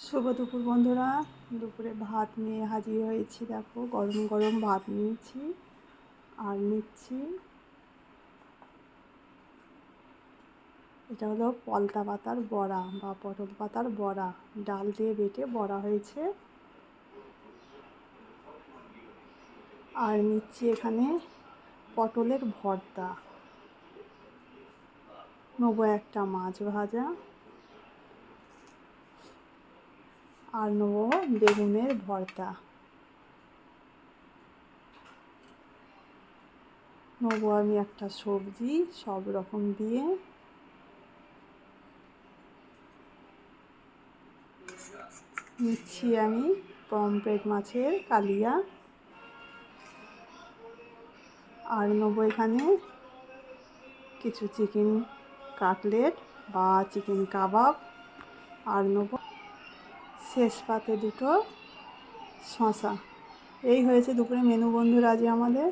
শুভ দুপুর বন্ধুরা। দুপুরে ভাত নিয়ে হাজির হয়েছি। দেখো গরম গরম ভাত নিয়েছি আর নিচ্ছি। এটা হলো পলতা পাতার বড়া বা পটল পাতার বড়া, ডাল দিয়ে বেটে বড়া হয়েছে। আর নিচ্ছি এখানে পটলের ভর্তা, নেবো একটা মাছ ভাজা, আর নেবো বেগুনের ভর্তা, নেবো আমি একটা সবজি সব রকম দিয়ে। নিচ্ছি আমি পমফ্রেট মাছের কালিয়া, আর নেবো এখানে কিছু চিকেন কাটলেট বা চিকেন কাবাব, আর নেবো শেষ পাতে দুটো শসা। এই হয়েছে দুপুরে মেনু বন্ধুরা আজ আমাদের।